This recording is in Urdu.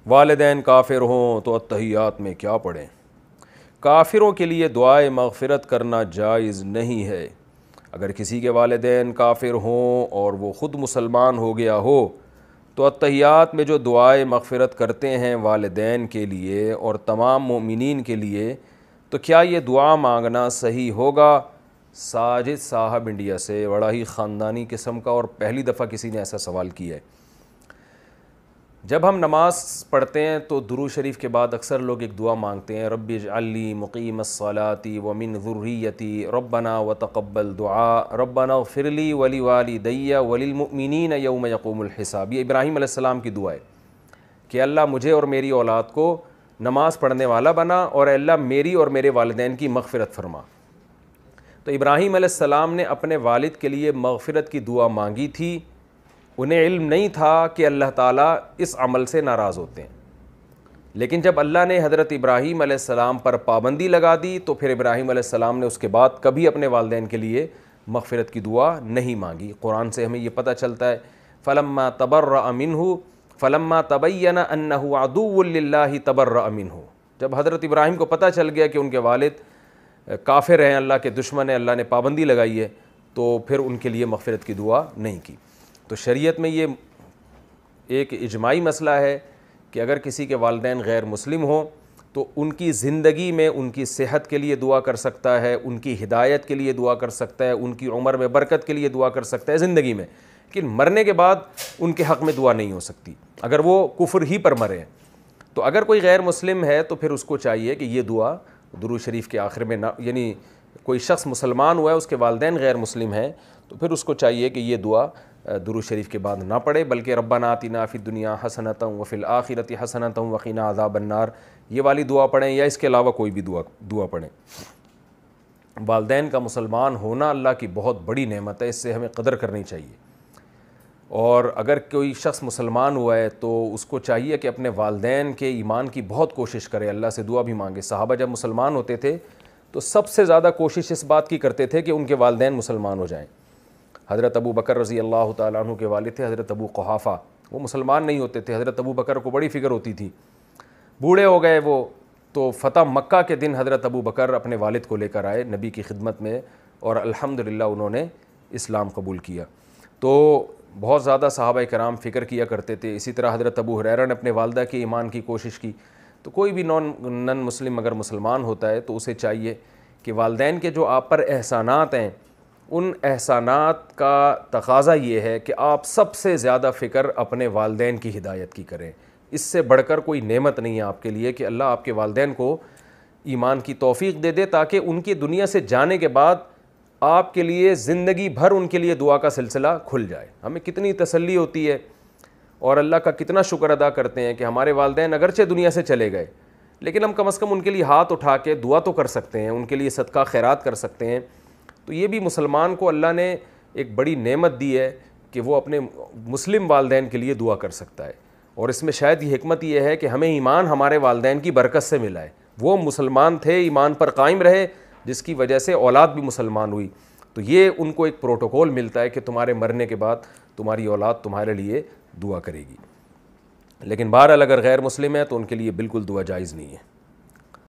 والدین کافر ہوں تو اتحیات میں کیا پڑھیں؟ کافروں کے لیے دعائے مغفرت کرنا جائز نہیں ہے۔ اگر کسی کے والدین کافر ہوں اور وہ خود مسلمان ہو گیا ہو تو اتحیات میں جو دعائے مغفرت کرتے ہیں والدین کے لیے اور تمام مومنین کے لیے، تو کیا یہ دعا مانگنا صحیح ہوگا؟ ساجد صاحب انڈیا سے، بڑا ہی خاندانی قسم کا، اور پہلی دفعہ کسی نے ایسا سوال کیا ہے۔ جب ہم نماز پڑھتے ہیں تو درود شریف کے بعد اکثر لوگ ایک دعا مانگتے ہیں، رب اجعل لی مقیم الصلاۃ ومن ذریتی ربنا وتقبل دعاء ربنا اغفر لی ولوالدی وللمؤمنین یوم یقوم الحساب۔ یہ ابراہیم علیہ السلام کی دعا ہے کہ اللہ مجھے اور میری اولاد کو نماز پڑھنے والا بنا، اور اللہ میری اور میرے والدین کی مغفرت فرما۔ تو ابراہیم علیہ السلام نے اپنے والد کے لیے مغفرت کی دعا مانگی تھی۔ انہیں علم نہیں تھا کہ اللہ تعالیٰ اس عمل سے ناراض ہوتے ہیں، لیکن جب اللہ نے حضرت ابراہیم علیہ السلام پر پابندی لگا دی تو پھر ابراہیم علیہ السلام نے اس کے بعد کبھی اپنے والدین کے لیے مغفرت کی دعا نہیں مانگی۔ قرآن سے ہمیں یہ پتہ چلتا ہے، فلما تبرأ منہ فلما تبین انہ عدو للہ تبرأ منہ۔ جب حضرت ابراہیم کو پتہ چل گیا کہ ان کے والد کافر ہیں، اللہ کے دشمن ہیں، اللہ نے پابندی لگائی ہے، تو پھر ان کے لیے مغفرت کی دعا نہیں کی۔ تو شریعت میں یہ ایک اجماعی مسئلہ ہے کہ اگر کسی کے والدین غیر مسلم ہوں تو ان کی زندگی میں ان کی صحت کے لیے دعا کر سکتا ہے، ان کی ہدایت کے لیے دعا کر سکتا ہے، ان کی عمر میں برکت کے لیے دعا کر سکتا ہے زندگی میں، لیکن مرنے کے بعد ان کے حق میں دعا نہیں ہو سکتی اگر وہ کفر ہی پر مرے ہیں۔ تو اگر کوئی غیر مسلم ہے تو پھر اس کو چاہیے کہ یہ دعا درود شریف کے آخر میں یعنی کوئی شخص مسلمان ہوا ہے، اس کے والدین غیر مسلم ہیں، تو پھر اس کو چاہیے کہ یہ دعا درود شریف کے بعد نہ پڑھے، بلکہ ربنا آتنا فی الدنیا حسنۃ وفی الآخرۃ حسنۃ وقنا عذاب النار یہ والی دعا پڑھیں، یا اس کے علاوہ کوئی بھی دعا پڑھیں۔ والدین کا مسلمان ہونا اللہ کی بہت بڑی نعمت ہے، اس سے ہمیں قدر کرنی چاہیے۔ اور اگر کوئی شخص مسلمان ہوا ہے تو اس کو چاہیے کہ اپنے والدین کے ایمان کی بہت کوشش کرے، اللہ سے دعا بھی مانگے۔ صحابہ جب مسلمان ہوتے تھے تو سب سے زیادہ کوشش اس بات کی کرتے تھے کہ ان کے والدین مسلمان ہو جائیں۔ حضرت ابو بکر رضی اللہ تعالیٰ عنہ کے والد تھے حضرت ابو قحافہ، وہ مسلمان نہیں ہوتے تھے۔ حضرت ابو بکر کو بڑی فکر ہوتی تھی، بوڑھے ہو گئے وہ، تو فتح مکہ کے دن حضرت ابو بکر اپنے والد کو لے کر آئے نبی کی خدمت میں، اور الحمدللہ انہوں نے اسلام قبول کیا۔ تو بہت زیادہ صحابہ کرام فکر کیا کرتے تھے۔ اسی طرح حضرت ابو ہریرہ نے اپنے والدہ کے ایمان کی کوشش کی۔ تو کوئی بھی نن مسلم اگر مسلمان ہوتا ہے تو اسے چاہیے کہ والدین کے جو آپ پر احسانات ہیں، ان احسانات کا تقاضا یہ ہے کہ آپ سب سے زیادہ فکر اپنے والدین کی ہدایت کی کریں۔ اس سے بڑھ کر کوئی نعمت نہیں ہے آپ کے لیے کہ اللہ آپ کے والدین کو ایمان کی توفیق دے دے، تاکہ ان کی دنیا سے جانے کے بعد آپ کے لیے زندگی بھر ان کے لیے دعا کا سلسلہ کھل جائے۔ ہمیں کتنی تسلی ہوتی ہے اور اللہ کا کتنا شکر ادا کرتے ہیں کہ ہمارے والدین اگرچہ دنیا سے چلے گئے، لیکن ہم کم از کم ان کے لیے ہاتھ اٹھا کے دعا تو کر سکتے ہیں، ان کے لیے صدقہ خیرات کر سکتے ہیں۔ تو یہ بھی مسلمان کو اللہ نے ایک بڑی نعمت دی ہے کہ وہ اپنے مسلم والدین کے لیے دعا کر سکتا ہے، اور اس میں شاید یہ حکمت یہ ہے کہ ہمیں ایمان ہمارے والدین کی برکت سے ملا ہے۔ وہ مسلمان تھے، ایمان پر قائم رہے، جس کی وجہ سے اولاد بھی مسلمان ہوئی، تو یہ ان کو ایک پروٹوکول ملتا ہے کہ تمہارے مرنے کے بعد تمہاری اولاد تمہارے لیے دعا کرے گی۔ لیکن بہرحال اگر غیر مسلم ہے تو ان کے لیے بالکل دعا جائز نہیں ہے۔